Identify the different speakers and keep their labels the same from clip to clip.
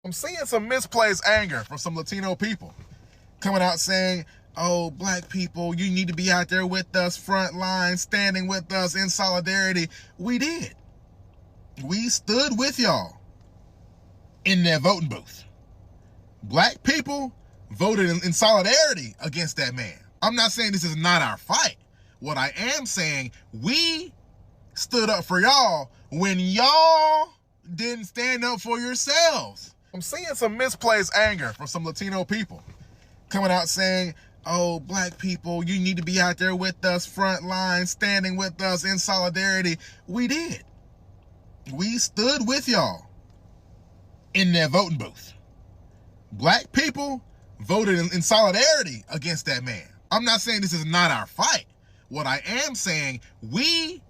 Speaker 1: I'm seeing some misplaced anger from some Latino people coming out saying, oh, black people, you need to be out there with us, front line, standing with us in solidarity. We did. We stood with y'all in that voting booth. Black people voted in solidarity against that man. I'm not saying this is not our fight. What I am saying, we stood up for y'all when y'all didn't stand up for yourselves. I'm seeing some misplaced anger from some Latino people coming out saying, oh, black people, you need to be out there with us, front line, standing with us in solidarity. We did. We stood with y'all in that voting booth. Black people voted in solidarity against that man. I'm not saying this is not our fight. What I am saying, we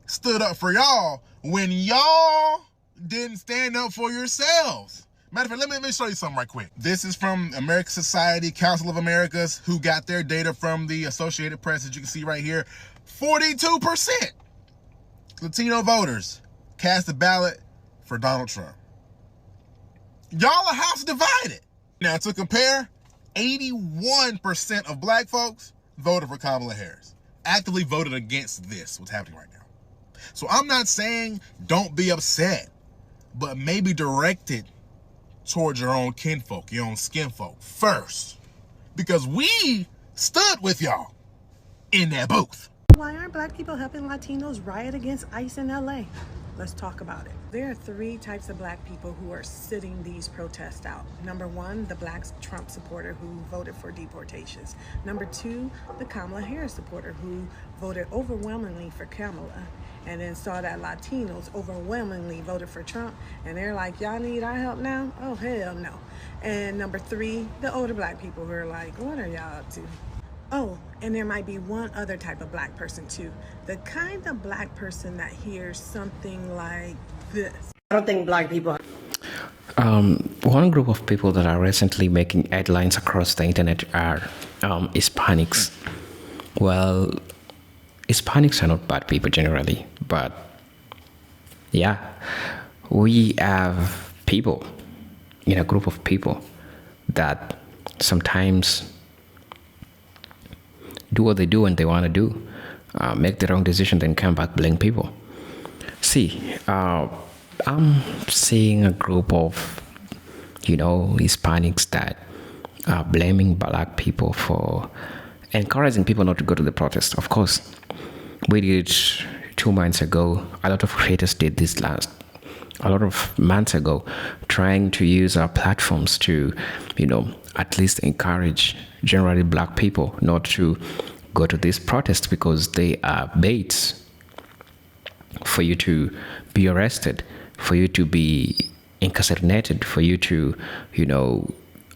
Speaker 1: stood up for y'all when y'all didn't stand up for yourselves. Matter of fact, let me show you something right quick. This is from American Society, Council of Americas, who got their data from the Associated Press, as you can see right here. 42% Latino voters cast a ballot for Donald Trump. Y'all are house divided. Now, to compare, 81% of black folks voted for Kamala Harris. Actively voted against this, what's happening right now. So I'm not saying don't be upset, but maybe direct it towards your own kinfolk, your own skinfolk first. Because we stood with y'all in that booth.
Speaker 2: Why aren't black people helping Latinos riot against ICE in LA? Let's talk about it. There are three types of black people who are sitting these protests out. Number one, the black Trump supporter who voted for deportations. Number two, the Kamala Harris supporter who voted overwhelmingly for Kamala and then saw that Latinos overwhelmingly voted for Trump and they're like, y'all need our help now? Oh, hell no. And number three, the older black people who are like, what are y'all up to? Oh, and there might be one other type of black person too. The kind of black person that hears something like this.
Speaker 3: I don't think black people.
Speaker 4: One group of people that are recently making headlines across the internet are Hispanics. Well, Hispanics are not bad people generally, but yeah, we have people in a group of people that sometimes do what they do when they want to do, make the wrong decision, then come back blame people. See, I'm seeing a group of, Hispanics that are blaming black people for encouraging people not to go to the protest. Of course, we did 2 months ago. A lot of creators did this a lot of months ago, trying to use our platforms to, at least encourage generally black people not to go to this protest because they are baits for you to be arrested, for you to be incarcerated, for you to,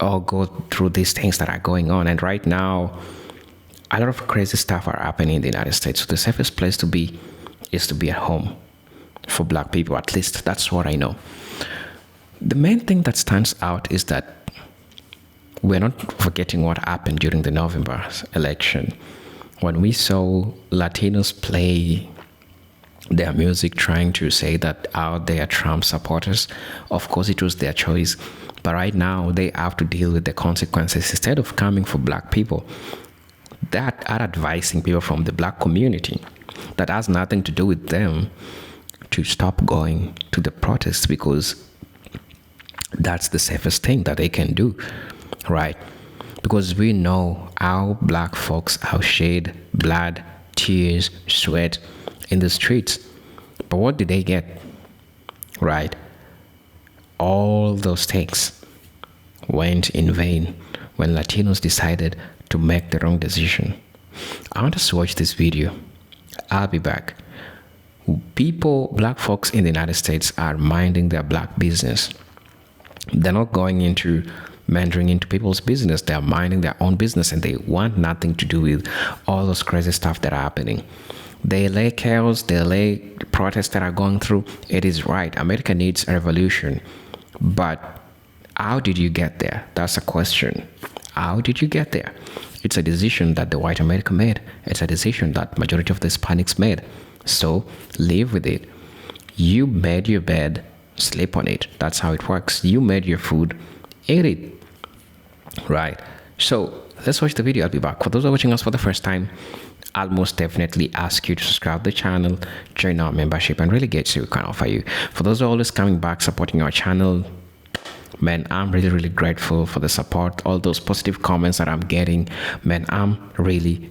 Speaker 4: all go through these things that are going on. And right now, a lot of crazy stuff are happening in the United States. So the safest place to be is to be at home for black people. At least that's what I know. The main thing that stands out is that we're not forgetting what happened during the November election when we saw Latinos play their music trying to say that they are Trump supporters. Of course, it was their choice. But right now, they have to deal with the consequences. Instead of coming for black people, that are advising people from the black community that has nothing to do with them to stop going to the protests because that's the safest thing that they can do, right? Because we know how black folks have shed blood, tears, sweat in the streets. But what did they get, right? All those things went in vain when Latinos decided to make the wrong decision. I want us to watch this video. I'll be back. Black folks in the United States are minding their black business. They're not going into meandering into people's business. They're minding their own business and they want nothing to do with all those crazy stuff that are happening. They lay chaos, they lay protests that are going through. It is right. America needs a revolution. But how did you get there? That's a question. How did you get there? It's a decision that the white America made. It's a decision that majority of the Hispanics made. So live with it. You made your bed, sleep on it. That's how it works. You made your food, ate it. Right. So let's watch the video. I'll be back. For those who are watching us for the first time, I'll most definitely ask you to subscribe to the channel, join our membership, and really get to what we can offer you. For those who are always coming back, supporting our channel, man, I'm really grateful for the support, all those positive comments that I'm getting. Man, I'm really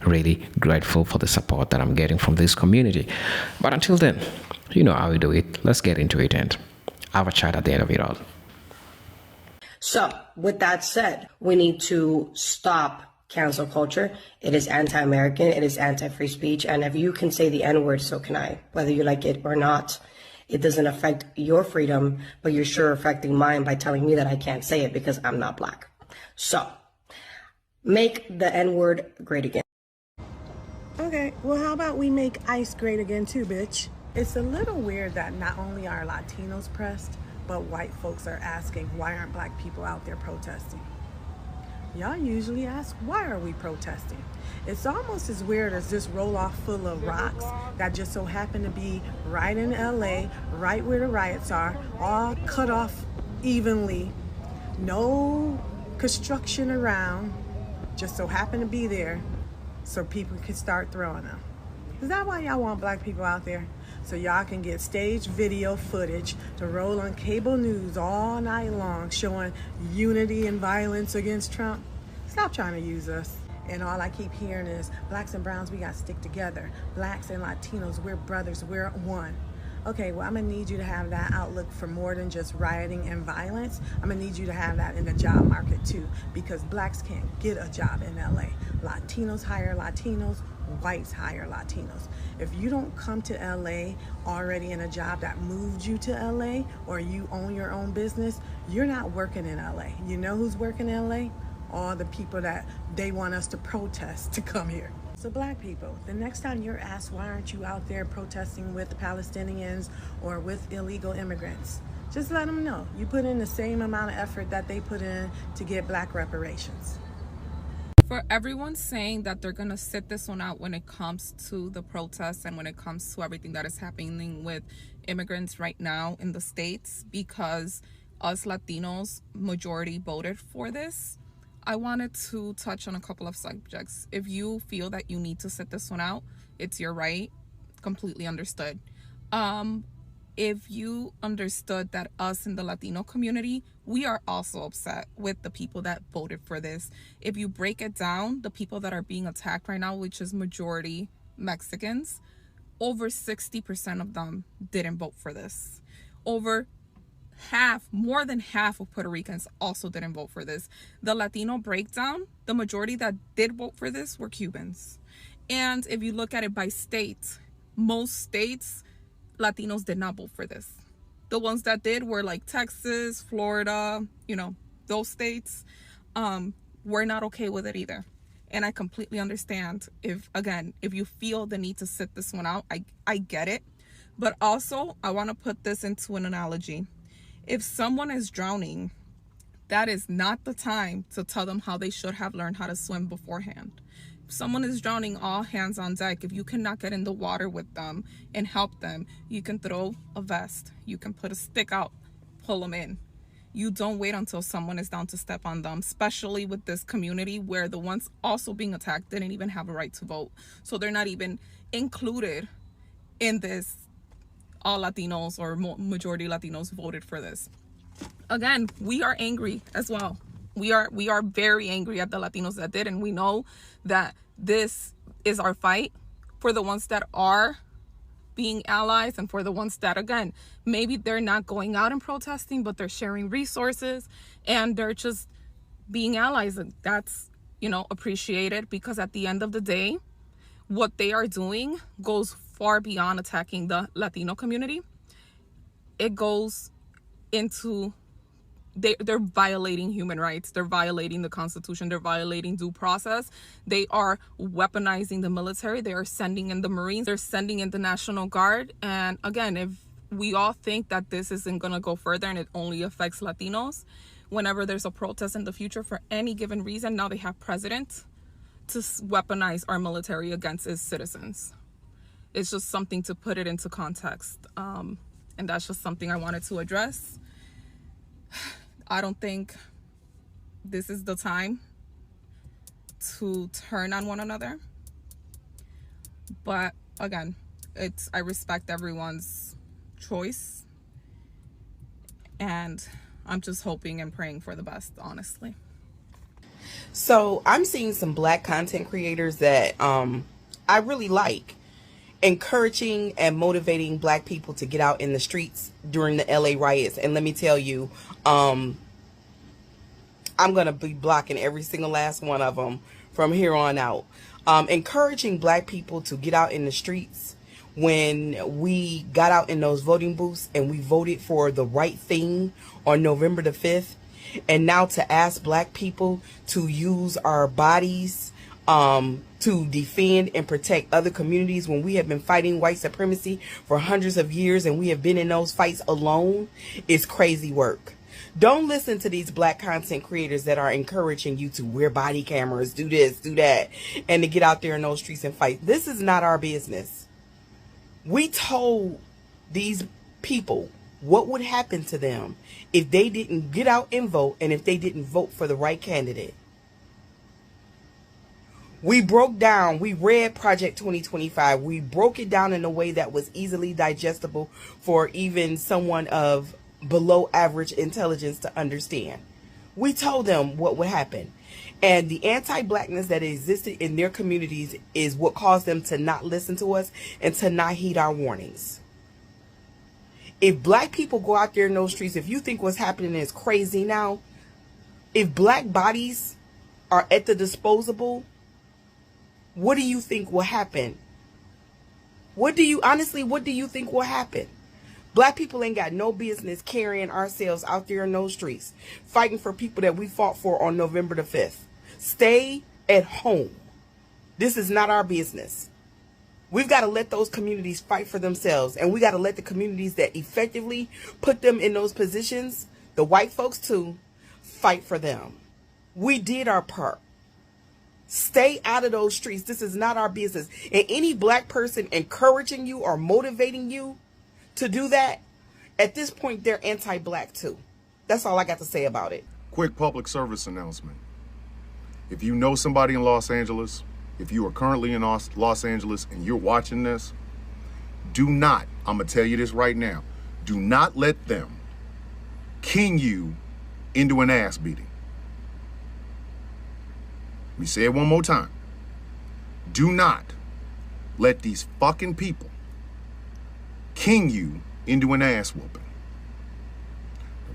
Speaker 4: grateful for the support that I'm getting from this community. But until then, you know how we do it. Let's get into it and have a chat at the end of it all.
Speaker 3: So, with that said, we need to stop cancel culture. It is anti-American. It is anti-free speech. And if you can say the N-word, so can I, whether you like it or not. It doesn't affect your freedom, but you're sure affecting mine by telling me that I can't say it because I'm not black. So, make the N-word great again.
Speaker 2: Okay, well, how about we make ICE great again too, bitch? It's a little weird that not only are Latinos pressed, but white folks are asking, why aren't black people out there protesting? Y'all usually ask, why are we protesting? It's almost as weird as this roll-off full of rocks that just so happen to be right in LA, right where the riots are, all cut off evenly, no construction around, just so happen to be there so people can start throwing them. Is that why y'all want black people out there? So y'all can get staged video footage to roll on cable news all night long showing unity and violence against Trump? Stop trying to use us. And all I keep hearing is blacks and browns, we got to stick together. Blacks and Latinos, we're brothers, we're one. Okay, well, I'm gonna need you to have that outlook for more than just rioting and violence. I'm gonna need you to have that in the job market too, because blacks can't get a job in LA. Latinos hire Latinos, whites hire Latinos. If you don't come to LA already in a job that moved you to LA, or you own your own business, you're not working in LA. You know who's working in LA? All the people that they want us to protest to come here. So black people, the next time you're asked, why aren't you out there protesting with the Palestinians or with illegal immigrants? Just let them know. You put in the same amount of effort that they put in to get black reparations.
Speaker 5: For everyone saying that they're going to sit this one out when it comes to the protests and when it comes to everything that is happening with immigrants right now in the States, because us Latinos majority voted for this, I wanted to touch on a couple of subjects. If you feel that you need to sit this one out, it's your right. Completely understood. If you understood that us in the Latino community, we are also upset with the people that voted for this. If you break it down, the people that are being attacked right now, which is majority Mexicans, over 60% of them didn't vote for this. More than half of Puerto Ricans also didn't vote for this. The Latino breakdown, the majority that did vote for this were Cubans. And if you look at it by state, most states, Latinos did not vote for this. The ones that did were like Texas, Florida, those states were not okay with it either. And I completely understand if you feel the need to sit this one out, I get it. But also, I want to put this into an analogy. If someone is drowning, that is not the time to tell them how they should have learned how to swim beforehand. If someone is drowning, all hands on deck. If you cannot get in the water with them and help them, you can throw a vest. You can put a stick out, pull them in. You don't wait until someone is down to step on them, especially with this community where the ones also being attacked didn't even have a right to vote. So they're not even included in this. All Latinos or majority Latinos voted for this. Again, we are angry as well. We are very angry at the Latinos that did, and we know that this is our fight for the ones that are being allies and for the ones that, again, maybe they're not going out and protesting, but they're sharing resources and they're just being allies. And that's, appreciated, because at the end of the day, what they are doing goes far beyond attacking the Latino community. It goes into they're violating human rights. They're violating the Constitution. They're violating due process. They are weaponizing the military. They are sending in the Marines. They're sending in the National Guard. And again, if we all think that this isn't going to go further and it only affects Latinos, whenever there's a protest in the future for any given reason, now they have precedent to weaponize our military against its citizens. It's just something to put it into context. And And that's just something I wanted to address. I don't think this is the time to turn on one another. But again, I respect everyone's choice. And I'm just hoping and praying for the best, honestly.
Speaker 6: So I'm seeing some black content creators that I really like, encouraging and motivating black people to get out in the streets during the LA riots. And let me tell you, I'm going to be blocking every single last one of them from here on out. Encouraging black people to get out in the streets when we got out in those voting booths and we voted for the right thing on November the 5th. And now to ask black people to use our bodies to defend and protect other communities when we have been fighting white supremacy for hundreds of years and we have been in those fights alone is crazy work. Don't listen to these black content creators that are encouraging you to wear body cameras, do this, do that, and to get out there in those streets and fight. This is not our business. We told these people what would happen to them if they didn't get out and vote and if they didn't vote for the right candidate. We broke down, we read Project 2025. We broke it down in a way that was easily digestible for even someone of below average intelligence to understand. We told them what would happen. And the anti-blackness that existed in their communities is what caused them to not listen to us and to not heed our warnings. If black people go out there in those streets, if you think what's happening is crazy now, if black bodies are at the disposable, what do you think will happen? What do you think will happen? Black people ain't got no business carrying ourselves out there in those streets, fighting for people that we fought for on November the 5th. Stay at home. This is not our business. We've got to let those communities fight for themselves. And we got to let the communities that effectively put them in those positions, the white folks too, fight for them. We did our part. Stay out of those streets. This is not our business. And any black person encouraging you or motivating you to do that, at this point, they're anti-black too. That's all I got to say about it.
Speaker 7: Quick public service announcement. If you know somebody in Los Angeles, if you are currently in Los Angeles and you're watching this, do not, I'm going to tell you this right now, do not let them king you into an ass beating. Let me say it one more time. Do not let these fucking people king you into an ass whooping.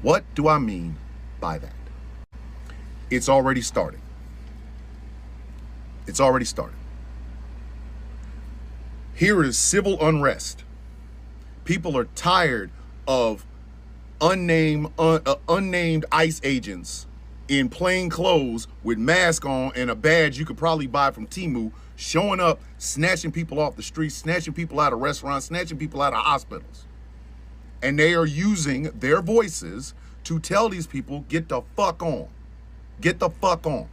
Speaker 7: What do I mean by that? It's already started. It's already started. Here is civil unrest. People are tired of unnamed ICE agents in plain clothes with masks on and a badge you could probably buy from Temu, showing up, snatching people off the streets, snatching people out of restaurants, snatching people out of hospitals. And they are using their voices to tell these people, get the fuck on. Get the fuck on.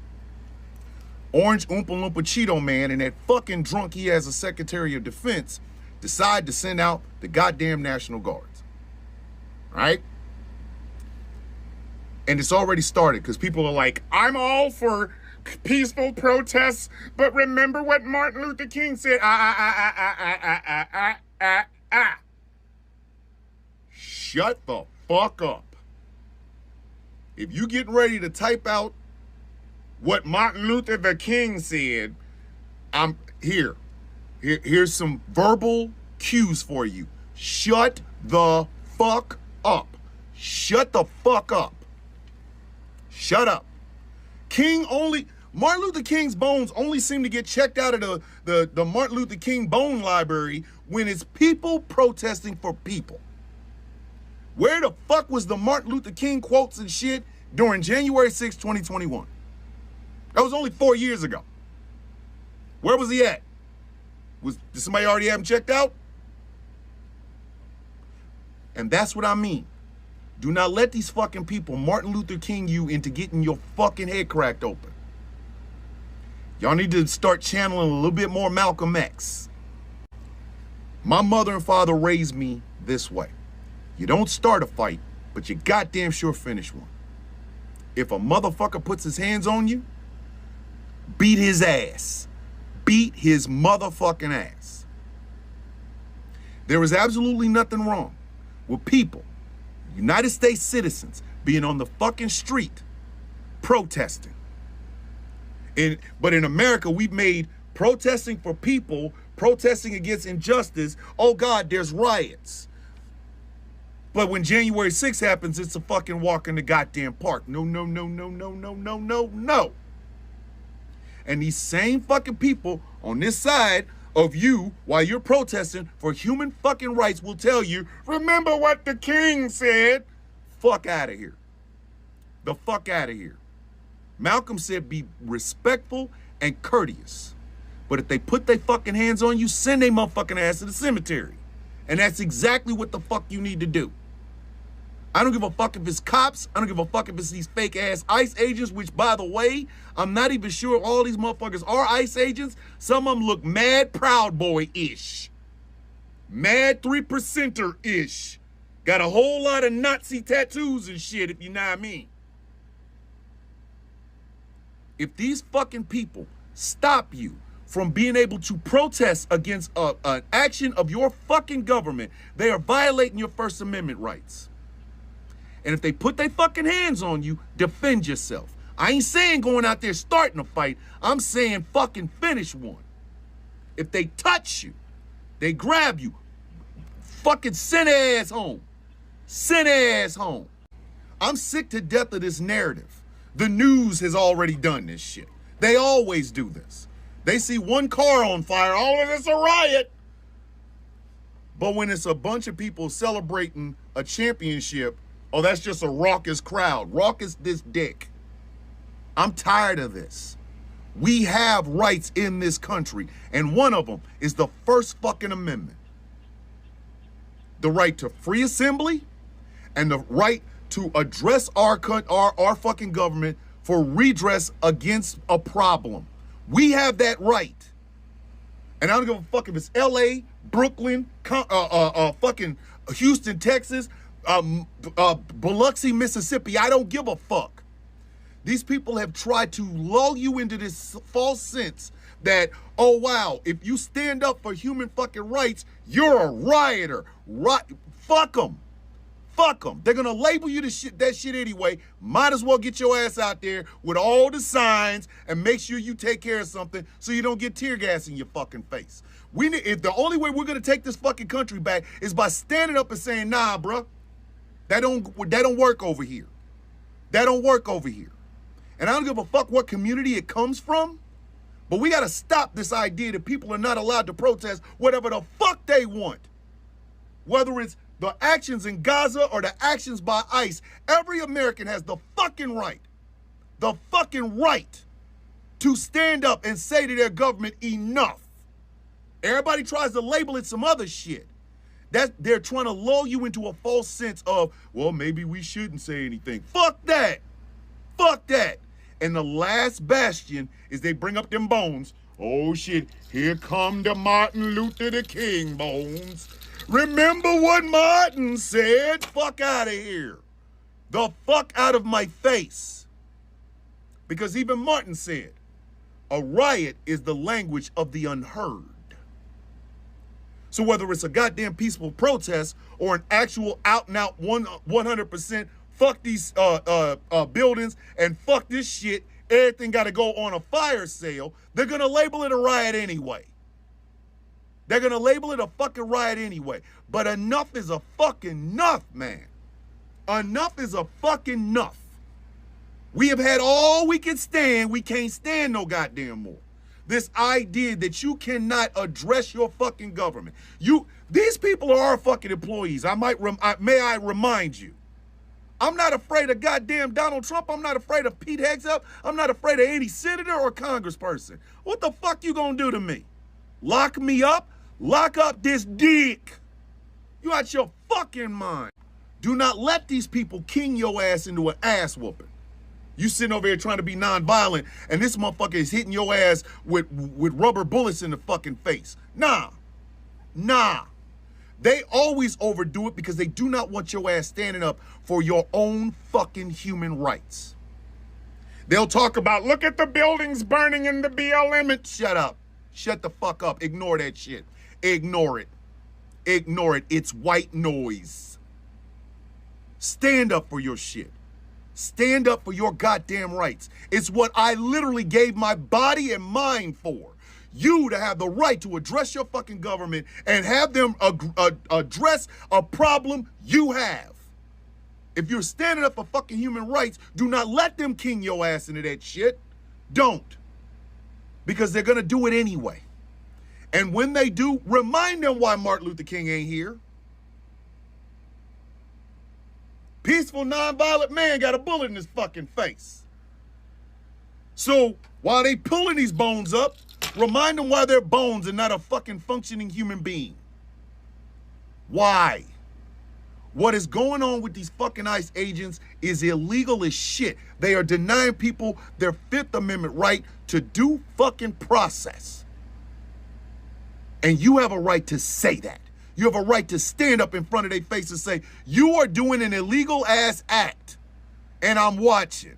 Speaker 7: Orange Oompa Loompa Cheeto Man and that fucking drunk he has a Secretary of Defense decide to send out the goddamn National Guards. Right? And it's already started because people are like, I'm all for peaceful protests, but remember what Martin Luther King said. Shut the fuck up. If you get ready to type out what Martin Luther the King said, I'm here. Here's some verbal cues for you. Shut the fuck up. Shut the fuck up. Shut up. Martin Luther King's bones only seem to get checked out of the Martin Luther King Bone Library when it's people protesting for people. Where the fuck was the Martin Luther King quotes and shit during January 6, 2021? That was only 4 years ago. Where was he at? Did somebody already have him checked out? And that's what I mean. Do not let these fucking people Martin Luther King you into getting your fucking head cracked open. Y'all need to start channeling a little bit more Malcolm X. My mother and father raised me this way. You don't start a fight, but you goddamn sure finish one. If a motherfucker puts his hands on you, beat his ass. Beat his motherfucking ass. There is absolutely nothing wrong with people, United States citizens, being on the fucking street protesting. But in America, we've made protesting for people, protesting against injustice, oh God, there's riots. But when January 6th happens, it's a fucking walk in the goddamn park. No, no, no, no, no, no, no, no, no. And these same fucking people on this side of you, while you're protesting for human fucking rights, will tell you, remember what the king said. Fuck out of here. The fuck out of here. Malcolm said be respectful and courteous. But if they put their fucking hands on you, send their motherfucking ass to the cemetery. And that's exactly what the fuck you need to do. I don't give a fuck if it's cops. I don't give a fuck if it's these fake ass ICE agents, which, by the way, I'm not even sure all these motherfuckers are ICE agents. Some of them look mad Proud Boy-ish. Mad 3%er-ish. Got a whole lot of Nazi tattoos and shit, if you know what I mean. If these fucking people stop you from being able to protest against an action of your fucking government, they are violating your First Amendment rights. And if they put their fucking hands on you, defend yourself. I ain't saying going out there starting a fight. I'm saying fucking finish one. If they touch you, they grab you, fucking send their ass home. Send their ass home. I'm sick to death of this narrative. The news has already done this shit. They always do this. They see one car on fire, all of it's a riot. But when it's a bunch of people celebrating a championship, oh, that's just a raucous crowd. Raucous this dick. I'm tired of this. We have rights in this country, and one of them is the First fucking Amendment. The right to free assembly and the right to address our fucking government for redress against a problem. We have that right. And I don't give a fuck if it's LA, Brooklyn, fucking Houston, Texas, Biloxi, Mississippi. I don't give a fuck. These people have tried to lull you into this false sense that, oh wow, if you stand up for human fucking rights, you're a rioter. Fuck them. Fuck them. They're gonna label you that shit anyway. Might as well get your ass out there with all the signs and make sure you take care of something so you don't get tear gas in your fucking face. If the only way we're gonna take this fucking country back is by standing up and saying, nah, bruh, that don't work over here. That don't work over here. And I don't give a fuck what community it comes from, but we gotta stop this idea that people are not allowed to protest whatever the fuck they want. Whether it's the actions in Gaza or the actions by ICE, every American has the fucking right to stand up and say to their government, enough. Everybody tries to label it some other shit. They're trying to lull you into a false sense of, well, maybe we shouldn't say anything. Fuck that. Fuck that. And the last bastion is they bring up them bones. Oh shit, here come the Martin Luther the King bones. Remember what Martin said? Fuck out of here. The fuck out of my face. Because even Martin said, a riot is the language of the unheard. So whether it's a goddamn peaceful protest or an actual out and out 100% fuck these buildings and fuck this shit, everything got to go on a fire sale, they're going to label it a riot anyway. They're going to label it a fucking riot anyway. But enough is a fucking enough, man. Enough is a fucking enough. We have had all we can stand. We can't stand no goddamn more. This idea that you cannot address your fucking government. These people are our fucking employees. May I remind you. I'm not afraid of goddamn Donald Trump. I'm not afraid of Pete Hegseth. I'm not afraid of any senator or congressperson. What the fuck you gonna do to me? Lock me up? Lock up this dick. You out your fucking mind. Do not let these people king your ass into an ass whooping. You sitting over here trying to be nonviolent, and this motherfucker is hitting your ass with rubber bullets in the fucking face. Nah. They always overdo it because they do not want your ass standing up for your own fucking human rights. They'll talk about, look at the buildings burning in the BLM. And shut up. Shut the fuck up. Ignore that shit. Ignore it. Ignore it. It's white noise. Stand up for your shit. Stand up for your goddamn rights. It's what I literally gave my body and mind for. You to have the right to address your fucking government and have them address a problem you have. If you're standing up for fucking human rights, do not let them king your ass into that shit. Don't. Because they're gonna do it anyway. And when they do, remind them why Martin Luther King ain't here. Peaceful, nonviolent man got a bullet in his fucking face. So while they pulling these bones up, remind them why they're bones and not a fucking functioning human being. Why? What is going on with these fucking ICE agents is illegal as shit. They are denying people their Fifth Amendment right to due fucking process. And you have a right to say that. You have a right to stand up in front of their face and say, you are doing an illegal ass act. And I'm watching.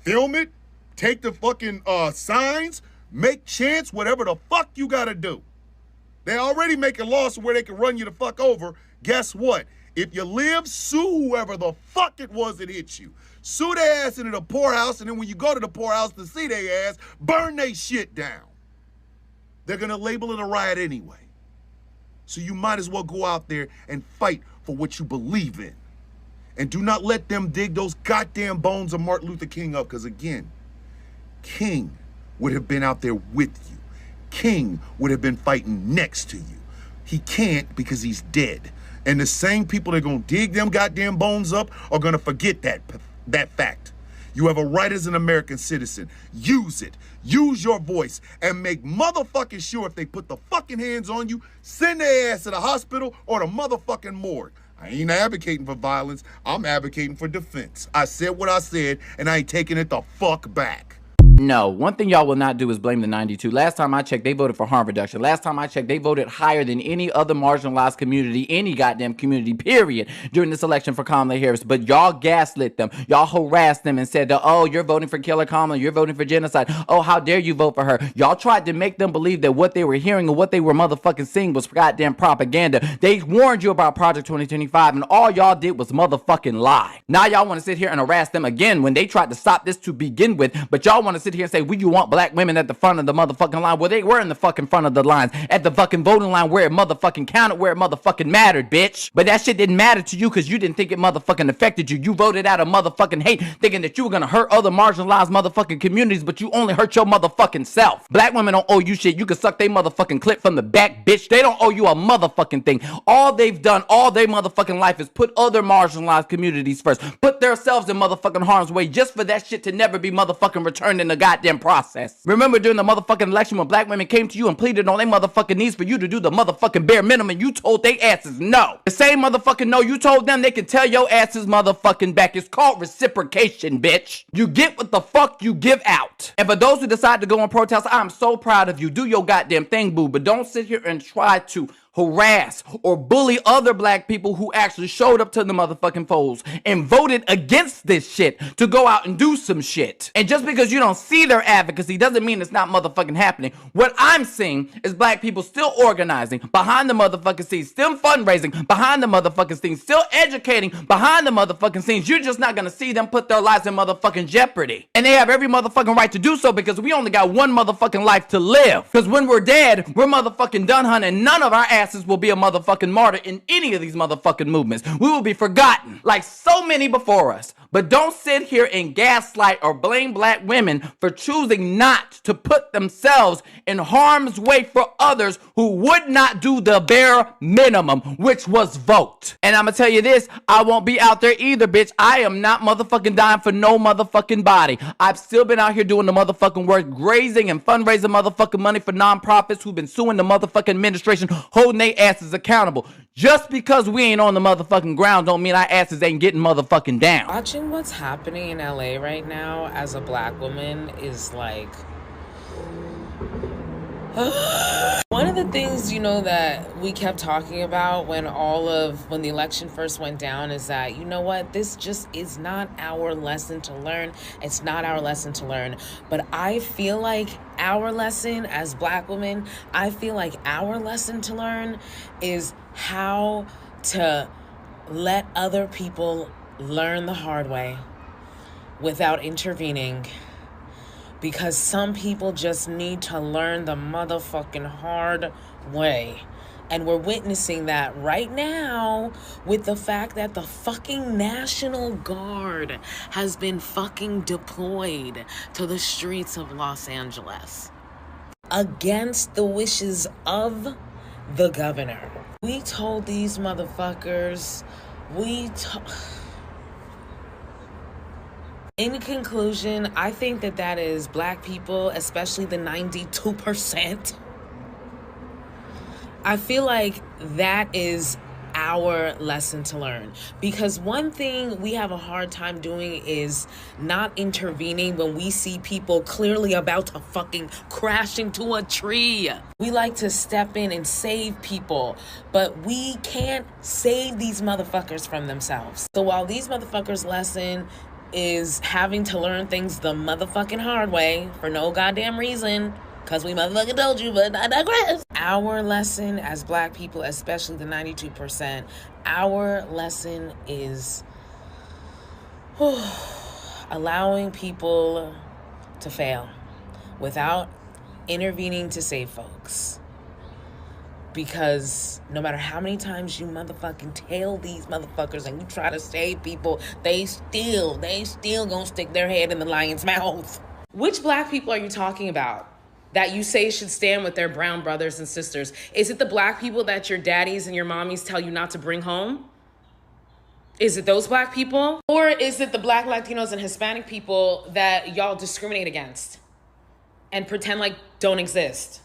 Speaker 7: Film it. Take the fucking signs. Make chants, whatever the fuck you gotta do. They already making laws where they can run you the fuck over. Guess what? If you live, sue whoever the fuck it was that hit you. Sue their ass into the poorhouse, and then when you go to the poorhouse to see their ass, burn they shit down. They're gonna label it a riot anyway. So you might as well go out there and fight for what you believe in. And do not let them dig those goddamn bones of Martin Luther King up, because again, King would have been out there with you. King would have been fighting next to you. He can't because he's dead. And the same people that are going to dig them goddamn bones up are going to forget that fact. You have a right as an American citizen. Use it. Use your voice and make motherfucking sure if they put the fucking hands on you, send their ass to the hospital or the motherfucking morgue. I ain't advocating for violence. I'm advocating for defense. I said what I said, and I ain't taking it the fuck back.
Speaker 8: No, one thing y'all will not do is blame the 92. Last time I checked, they voted for harm reduction. Last time I checked, they voted higher than any other marginalized community, any goddamn community, period, during this election for Kamala Harris. But y'all gaslit them. Y'all harassed them and said, oh, you're voting for Killer Kamala. You're voting for genocide. Oh, how dare you vote for her? Y'all tried to make them believe that what they were hearing and what they were motherfucking seeing was goddamn propaganda. They warned you about Project 2025, and all y'all did was motherfucking lie. Now y'all want to sit here and harass them again when they tried to stop this to begin with, but y'all want to sit here and say, you want black women at the front of the motherfucking line. Well, they were in the fucking front of the lines, at the fucking voting line where it motherfucking counted, where it motherfucking mattered, bitch. But that shit didn't matter to you because you didn't think it motherfucking affected you. You voted out of motherfucking hate, thinking that you were gonna hurt other marginalized motherfucking communities, but you only hurt your motherfucking self. Black women don't owe you shit. You can suck they motherfucking clip from the back, bitch. They don't owe you a motherfucking thing. All they've done all their motherfucking life is put other marginalized communities first, put themselves in motherfucking harm's way just for that shit to never be motherfucking returned in the goddamn process. Remember during the motherfucking election when black women came to you and pleaded on their motherfucking knees for you to do the motherfucking bare minimum, you told they asses no. The same motherfucking no you told them, they can tell your asses motherfucking back. It's called reciprocation, bitch. You get what the fuck you give out. And for those who decide to go on protest, I'm so proud of you. Do your goddamn thing, boo, but don't sit here and try to harass or bully other black people who actually showed up to the motherfucking polls and voted against this shit to go out and do some shit. And just because you don't see their advocacy doesn't mean it's not motherfucking happening. What I'm seeing is black people still organizing behind the motherfucking scenes, still fundraising behind the motherfucking scenes, still educating behind the motherfucking scenes. You're just not gonna see them put their lives in motherfucking jeopardy. And they have every motherfucking right to do so because we only got one motherfucking life to live. Because when we're dead, we're motherfucking done, hunting. None of our asses will be a motherfucking martyr in any of these motherfucking movements. We will be forgotten like so many before us. But don't sit here and gaslight or blame black women for choosing not to put themselves in harm's way for others who would not do the bare minimum, which was vote. And I'm gonna tell you this, I won't be out there either, bitch. I am not motherfucking dying for no motherfucking body. I've still been out here doing the motherfucking work, grazing and fundraising motherfucking money for nonprofits who've been suing the motherfucking administration, holding their asses accountable. Just because we ain't on the motherfucking ground don't mean our asses ain't getting motherfucking down.
Speaker 9: Watching what's happening in LA right now as a black woman is like one of the things, that we kept talking about when the election first went down is that, you know what, this just is not our lesson to learn. It's not our lesson to learn. But I feel like our lesson as Black women, I feel like our lesson to learn is how to let other people learn the hard way without intervening. Because some people just need to learn the motherfucking hard way. And we're witnessing that right now with the fact that the fucking National Guard has been fucking deployed to the streets of Los Angeles against the wishes of the governor. We told these motherfuckers, in conclusion, I think that is Black people, especially the 92%. I feel like that is our lesson to learn. Because one thing we have a hard time doing is not intervening when we see people clearly about to fucking crash into a tree. We like to step in and save people, but we can't save these motherfuckers from themselves. So while these motherfuckers' lesson is having to learn things the motherfucking hard way for no goddamn reason, because we motherfucking told you, but I digress. Our lesson as Black people, especially the 92%, our lesson is allowing people to fail without intervening to save folks. Because no matter how many times you motherfucking tell these motherfuckers and you try to save people, they still gonna stick their head in the lion's mouth. Which Black people are you talking about that you say should stand with their brown brothers and sisters? Is it the Black people that your daddies and your mommies tell you not to bring home? Is it those Black people? Or is it the Black, Latinos, and Hispanic people that y'all discriminate against and pretend like don't exist?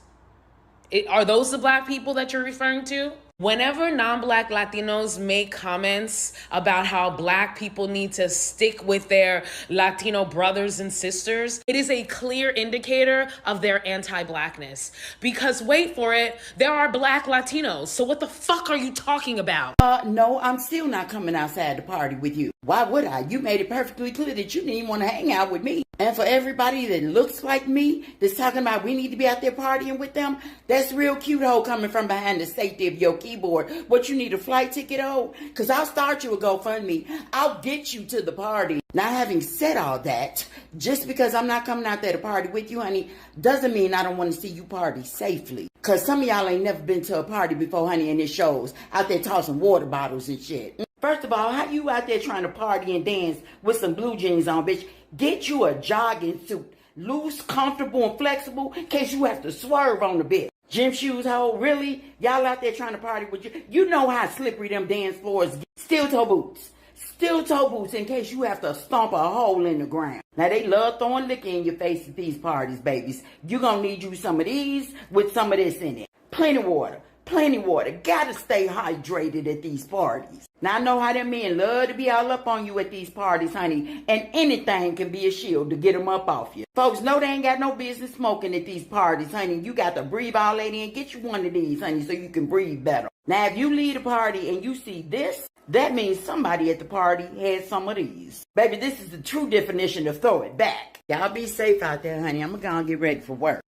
Speaker 9: Are those the Black people that you're referring to? Whenever non-Black Latinos make comments about how Black people need to stick with their Latino brothers and sisters, it is a clear indicator of their anti-Blackness. Because wait for it, there are Black Latinos. So what the fuck are you talking about?
Speaker 10: No, I'm still not coming outside to party with you. Why would I? You made it perfectly clear that you didn't even want to hang out with me. And for everybody that looks like me, that's talking about we need to be out there partying with them, that's real cute, ho, coming from behind the safety of your keyboard. What, you need a flight ticket, ho? Because I'll start you a GoFundMe. I'll get you to the party. Now, having said all that, just because I'm not coming out there to party with you, honey, doesn't mean I don't want to see you party safely. Because some of y'all ain't never been to a party before, honey, and it shows. Out there tossing water bottles and shit. First of all, how you out there trying to party and dance with some blue jeans on, bitch? Get you a jogging suit. Loose, comfortable, and flexible in case you have to swerve on the bit. Gym shoes, ho, really? Y'all out there trying to party with you? You know how slippery them dance floors get. Steel toe boots. Steel toe boots in case you have to stomp a hole in the ground. Now, they love throwing liquor in your face at these parties, babies. You gonna need you some of these with some of this in it. Plenty water. Plenty water. Gotta stay hydrated at these parties. Now, I know how them men love to be all up on you at these parties, honey. And anything can be a shield to get them up off you. Folks know they ain't got no business smoking at these parties, honey. You got to breathe all that in. Get you one of these, honey, so you can breathe better. Now, if you leave a party and you see this, that means somebody at the party had some of these. Baby, this is the true definition of throw it back. Y'all be safe out there, honey. I'm gonna get ready for work.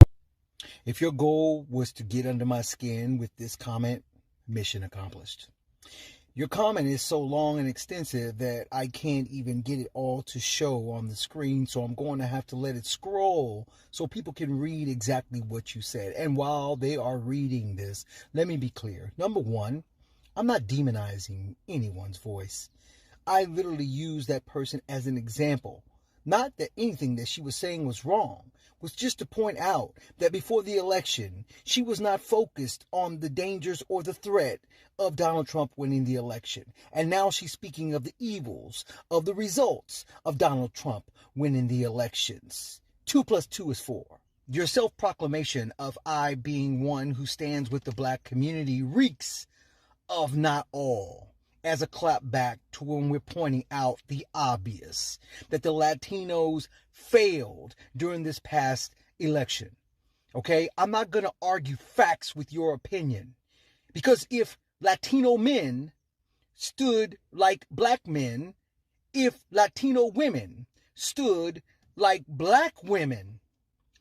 Speaker 11: If your goal was to get under my skin with this comment, mission accomplished. Your comment is so long and extensive that I can't even get it all to show on the screen, so I'm going to have to let it scroll so people can read exactly what you said. And while they are reading this, let me be clear. Number one, I'm not demonizing anyone's voice. I literally use that person as an example. Not that anything that she was saying was wrong, was just to point out that before the election, she was not focused on the dangers or the threat of Donald Trump winning the election. And now she's speaking of the evils of the results of Donald Trump winning the elections. 2 + 2 is 4. Your self-proclamation of I being one who stands with the Black community reeks of not all, as a clap back to when we're pointing out the obvious, that the Latinos failed during this past election. Okay? I'm not going to argue facts with your opinion. Because if Latino men stood like black men, if Latino women stood like black women,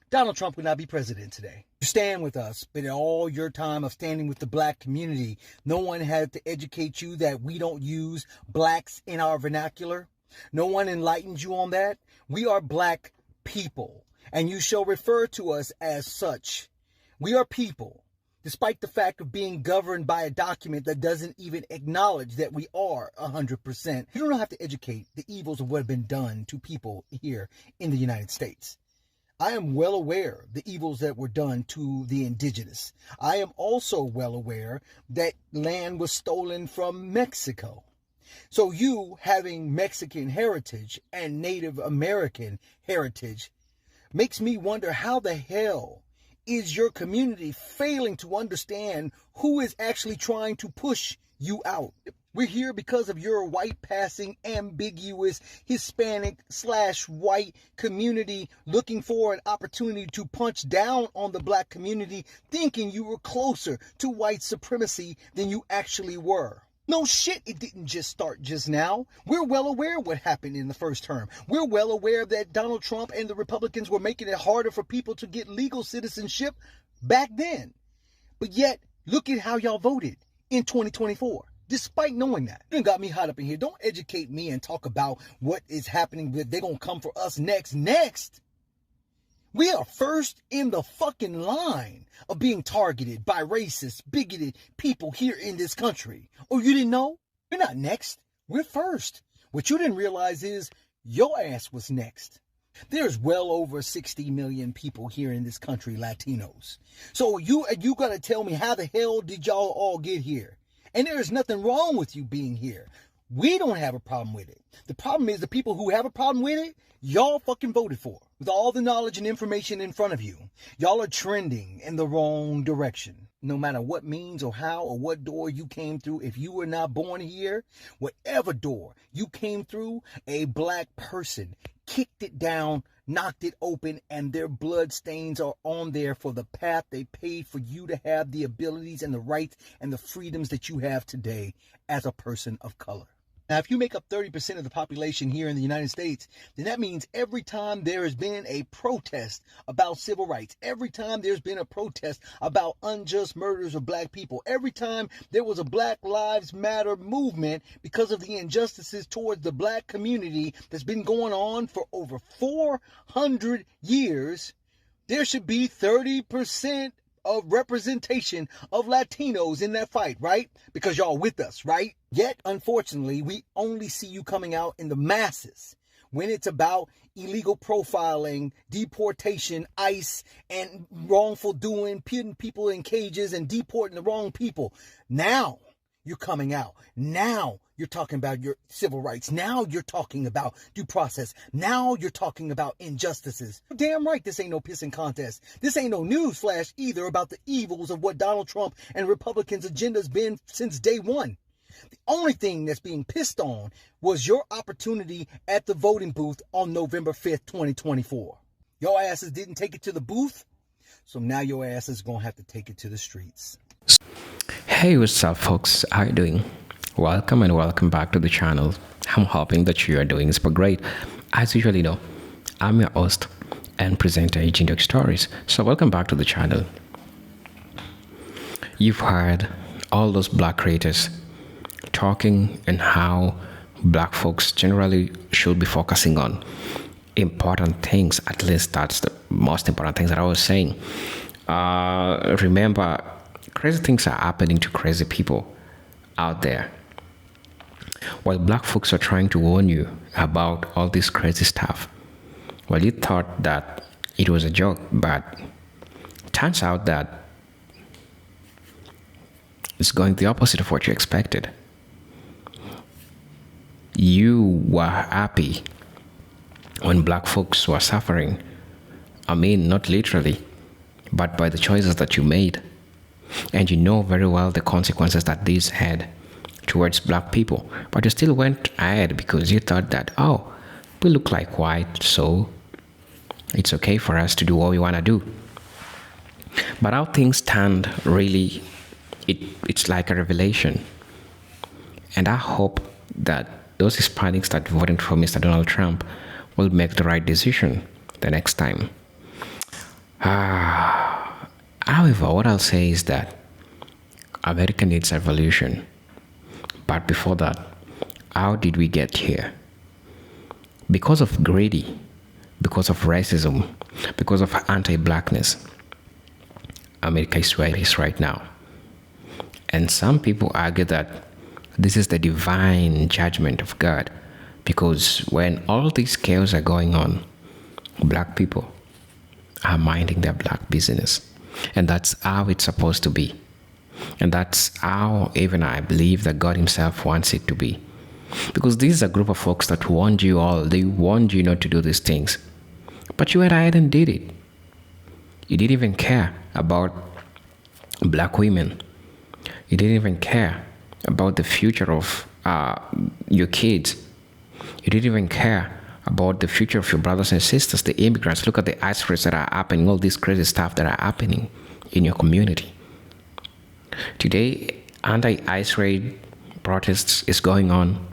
Speaker 11: Donald Trump would not be president today. You stand with us, but in all your time of standing with the black community, no one had to educate you that we don't use blacks in our vernacular. No one enlightened you on that. We are black people, and you shall refer to us as such. We are people, despite the fact of being governed by a document that doesn't even acknowledge that we are 100%. You don't have to educate the evils of what have been done to people here in the United States. I am well aware of the evils that were done to the indigenous. I am also well aware that land was stolen from Mexico. So you having Mexican heritage and Native American heritage makes me wonder, how the hell is your community failing to understand who is actually trying to push you out? We're here because of your white passing, ambiguous Hispanic/white community looking for an opportunity to punch down on the black community, thinking you were closer to white supremacy than you actually were. No shit, it didn't just start just now. We're well aware of what happened in the first term. We're well aware that Donald Trump and the Republicans were making it harder for people to get legal citizenship back then. But yet, look at how y'all voted in 2024. Despite knowing that. You got me hot up in here. Don't educate me and talk about what is happening with they're going to come for us next. Next. We are first in the fucking line of being targeted by racist, bigoted people here in this country. Oh, you didn't know? We're not next. We're first. What you didn't realize is your ass was next. There's well over 60 million people here in this country, Latinos. So you got to tell me, how the hell did y'all all get here? And there is nothing wrong with you being here. We don't have a problem with it. The problem is the people who have a problem with it, y'all fucking voted for. With all the knowledge and information in front of you, y'all are trending in the wrong direction. No matter what means or how or what door you came through, if you were not born here, whatever door you came through, a black person kicked it down, knocked it open, and their blood stains are on there for the path they paid for you to have the abilities and the rights and the freedoms that you have today as a person of color. Now, if you make up 30% of the population here in the United States, then that means every time there has been a protest about civil rights, every time there's been a protest about unjust murders of black people, every time there was a Black Lives Matter movement because of the injustices towards the black community that's been going on for over 400 years, there should be 30% of representation of Latinos in that fight, right? Because y'all with us, right? Yet, unfortunately, we only see you coming out in the masses when it's about illegal profiling, deportation, ICE, and wrongful doing, putting people in cages and deporting the wrong people. Now you're coming out. Now you're talking about your civil rights. Now you're talking about due process. Now you're talking about injustices. Damn right, this ain't no pissing contest. This ain't no news flash either about the evils of what Donald Trump and Republicans' agenda's been since day one. The only thing that's being pissed on was your opportunity at the voting booth on November 5th, 2024. Your asses didn't take it to the booth, so now your asses going to have to take it to the streets.
Speaker 4: Hey, what's up, folks? How you doing? Welcome and welcome back to the channel. I'm hoping that you are doing super great. As usually know, I'm your host and presenter, Agent Doc Stories. So welcome back to the channel. You've heard all those black creators talking and how black folks generally should be focusing on important things. At least that's the most important things that I was saying. Remember, crazy things are happening to crazy people out there. While black folks are trying to warn you about all this crazy stuff, well, you thought that it was a joke, but it turns out that it's going the opposite of what you expected. You were happy when black folks were suffering. I mean, not literally, but by the choices that you made. And you know very well the consequences that these had towards black people. But you still went ahead because you thought that, oh, we look like white, so it's okay for us to do what we want to do. But how things stand, really, it's like a revelation. And I hope that those Hispanics that voted for Mr. Donald Trump will make the right decision the next time. However, what I'll say is that America needs evolution. But before that, how did we get here? Because of greedy, because of racism, because of anti-blackness, America is where it is right now. And some people argue that this is the divine judgment of God, because when all these chaos are going on, black people are minding their black business. And that's how it's supposed to be. And that's how even I believe that God himself wants it to be. Because this is a group of folks that warned you all. They warned you not to do these things. But you went ahead and did it. You didn't even care about black women. You didn't even care about the future of your kids. You didn't even care about the future of your brothers and sisters, the immigrants. Look at the ICE raids that are happening, all this crazy stuff that are happening in your community. Today, anti-ICE raid protests is going on.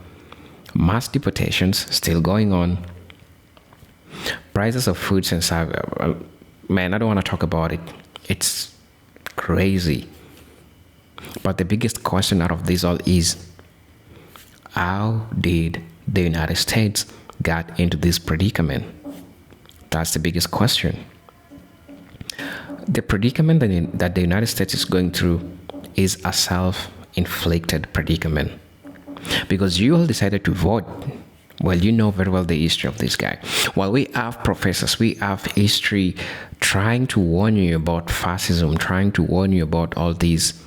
Speaker 4: Mass deportations still going on. Prices of foods and service. Man, I don't want to talk about it. It's crazy. But the biggest question out of this all is, how did the United States get into this predicament? That's the biggest question. The predicament that the United States is going through is a self-inflicted predicament. Because you all decided to vote. Well, you know very well the history of this guy. While we have professors, we have history trying to warn you about fascism, trying to warn you about all these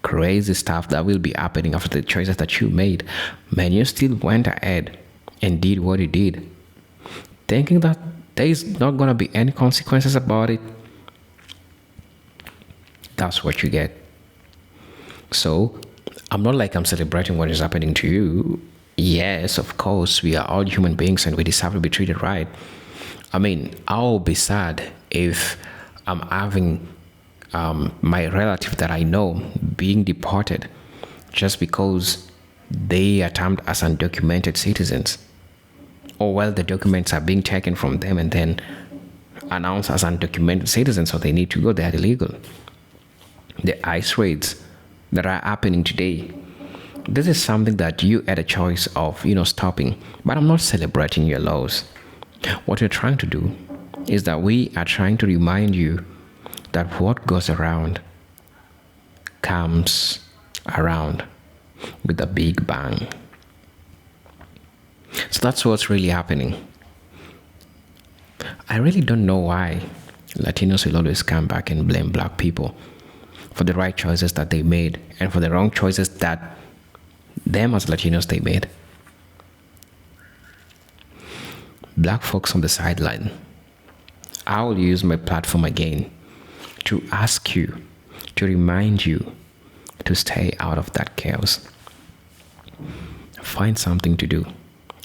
Speaker 4: crazy stuff that will be happening after the choices that you made. Man, you still went ahead and did what you did, thinking that there is not going to be any consequences about it. That's what you get. So, I'm not like I'm celebrating what is happening to you. Yes, of course, we are all human beings and we deserve to be treated right. I mean, I'll be sad if I'm having my relative that I know being deported just because they are termed as undocumented citizens. Or well, the documents are being taken from them and then announced as undocumented citizens, so they need to go, they're illegal. The ICE raids that are happening today, this is something that you had a choice of, stopping. But I'm not celebrating your laws. What we're trying to do is that we are trying to remind you that what goes around comes around with a big bang. So that's what's really happening. I really don't know why Latinos will always come back and blame black people for the right choices that they made and for the wrong choices that them as Latinos they made. Black folks on the sideline, I will use my platform again to ask you, to remind you to stay out of that chaos. Find something to do.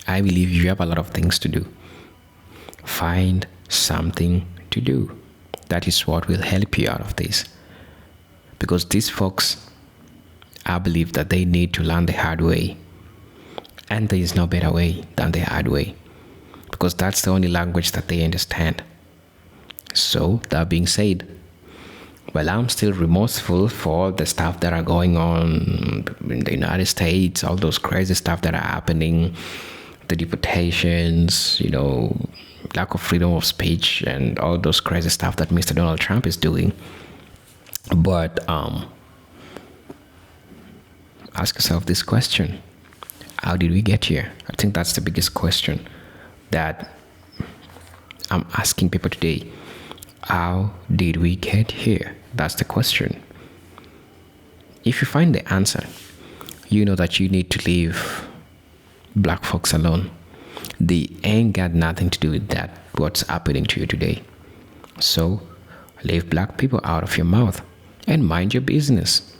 Speaker 4: I believe you have a lot of things to do. Find something to do. That is what will help you out of this. Because these folks, I believe that they need to learn the hard way. And there is no better way than the hard way. Because that's the only language that they understand. So, that being said, well, I'm still remorseful for all the stuff that are going on in the United States, all those crazy stuff that are happening, the deportations, lack of freedom of speech, and all those crazy stuff that Mr. Donald Trump is doing. But ask yourself this question: how did we get here? I think that's the biggest question that I'm asking people today. How did we get here? That's the question. If you find the answer, you know that you need to leave black folks alone. They ain't got nothing to do with that, what's happening to you today. So, leave black people out of your mouth and mind your business.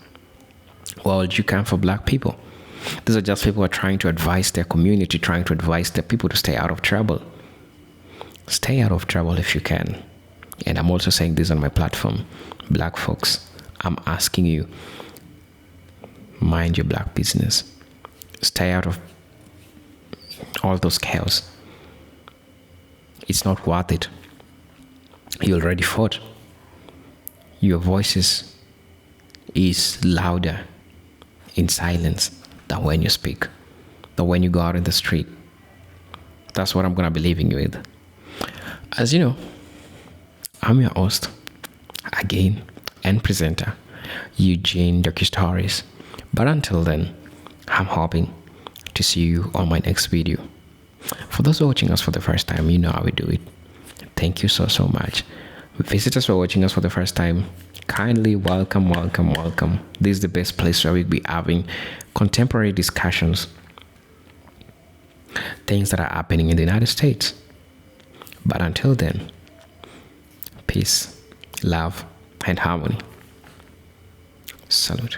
Speaker 4: Well, you can for black people. These are just people who are trying to advise their community, trying to advise their people to stay out of trouble. Stay out of trouble if you can. And I'm also saying this on my platform. Black folks, I'm asking you, mind your black business. Stay out of all those chaos. It's not worth it. You already fought. Your voices is louder in silence than when you speak, than when you go out in the street. That's what I'm going to be leaving you with. As you know, I'm your host, again, and presenter, Eugene Ducky Stories. But until then, I'm hoping to see you on my next video. For those watching us for the first time, you know how we do it. Thank you so much. Visitors who are watching us for the first time, kindly welcome. This is the best place where we'll be having contemporary discussions, things that are happening in the United States. But until then, peace, love, and harmony. Salute.